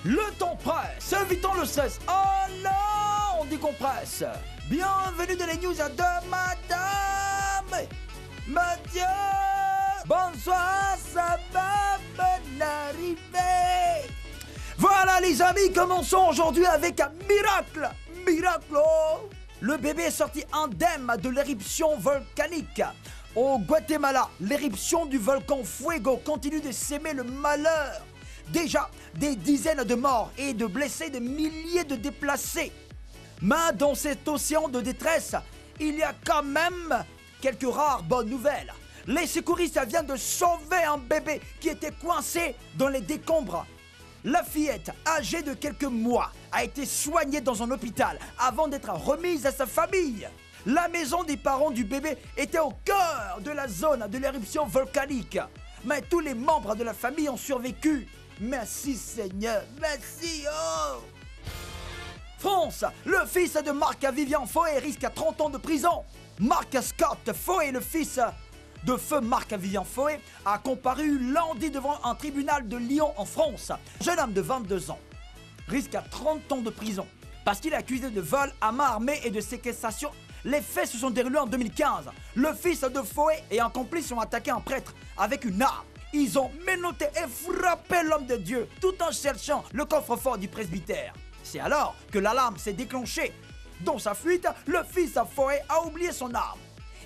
Le temps presse, évitons le stress. Oh non, on décompresse. Bienvenue dans les news de Madame Mathieu. Bonsoir, ça va bien arriver. Voilà les amis, commençons aujourd'hui avec un miracle. Miracle. Le bébé est sorti indemne de l'éruption volcanique. Au Guatemala, l'éruption du volcan Fuego continue de s'aimer le malheur. Déjà, des dizaines de morts et de blessés, de milliers de déplacés. Mais dans cet océan de détresse, il y a quand même quelques rares bonnes nouvelles. Les secouristes viennent de sauver un bébé qui était coincé dans les décombres. La fillette, âgée de quelques mois, a été soignée dans un hôpital avant d'être remise à sa famille. La maison des parents du bébé était au cœur de la zone de l'éruption volcanique. Mais tous les membres de la famille ont survécu. Merci Seigneur, merci oh. France, le fils de Marc-Vivien Foé risque 30 ans de prison. Marc Scott Foé, le fils de feu Marc-Vivien Foé, a comparu lundi devant un tribunal de Lyon en France. Jeune homme de 22 ans risque 30 ans de prison parce qu'il est accusé de vol à main armée et de séquestration. Les faits se sont déroulés en 2015. Le fils de Foé et un complice ont attaqué un prêtre avec une arme. Ils ont menotté et frappé l'homme de Dieu tout en cherchant le coffre-fort du presbytère. C'est alors que l'alarme s'est déclenchée. Dans sa fuite, le fils de Foé a oublié son arme.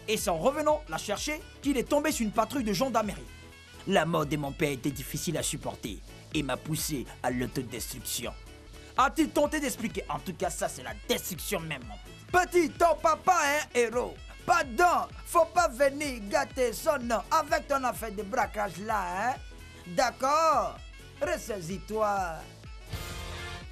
Et c'est en revenant la chercher qu'il est tombé sur une patrouille de gendarmerie. La mort de mon père était difficile à supporter et m'a poussé à l'autodestruction. A-t-il tenté d'expliquer? En tout cas, ça c'est la destruction même, mon petit. Ton papa est un héros. Pardon, faut pas venir gâter son nom avec ton affaire de braquage là, hein? D'accord? Ressaisis-toi.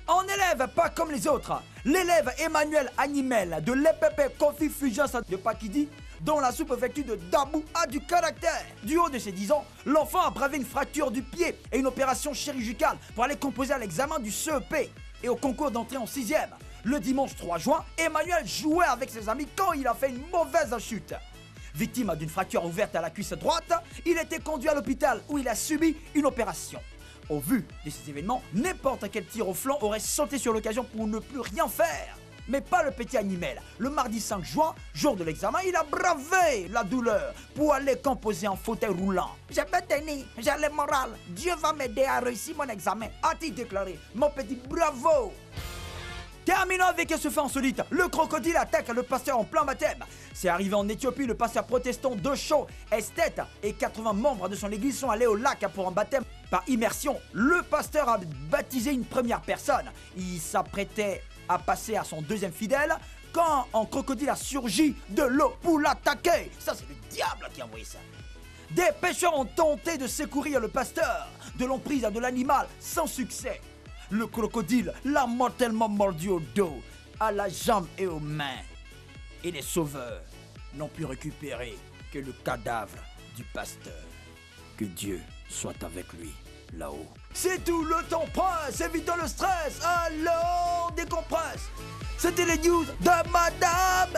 On n'élève pas comme les autres. L'élève Emmanuel Animel de l'EPP Kofi Fulgence de Pakidi, dont la sous-préfecture de Dabou a du caractère. Du haut de ses 10 ans, l'enfant a bravé une fracture du pied et une opération chirurgicale pour aller composer à l'examen du CEP et au concours d'entrée en 6e. Le dimanche 3 juin, Emmanuel jouait avec ses amis quand il a fait une mauvaise chute. Victime d'une fracture ouverte à la cuisse droite, il était conduit à l'hôpital où il a subi une opération. Au vu de ces événements, n'importe quel tir au flanc aurait sauté sur l'occasion pour ne plus rien faire. Mais pas le petit Animel. Le mardi 5 juin, jour de l'examen, il a bravé la douleur pour aller composer en fauteuil roulant. Je peux tenir, j'ai le moral. Dieu va m'aider à réussir mon examen, a-t-il déclaré. Mon petit bravo. Terminons avec ce fait insolite. Le crocodile attaque le pasteur en plein baptême. C'est arrivé en Éthiopie, le pasteur protestant Dosho Estet et 80 membres de son église sont allés au lac pour un baptême par immersion. Le pasteur a baptisé une première personne. Il s'apprêtait à passer à son deuxième fidèle quand un crocodile a surgi de l'eau pour l'attaquer. Ça, c'est le diable qui a envoyé ça. Des pêcheurs ont tenté de secourir le pasteur de l'emprise de l'animal sans succès. Le crocodile l'a mortellement mordu au dos, à la jambe et aux mains. Et les sauveurs n'ont pu récupérer que le cadavre du pasteur. Que Dieu soit avec lui là-haut. C'est tout, le temps presse, évitons le stress, allons décompresse. C'était les news de Madame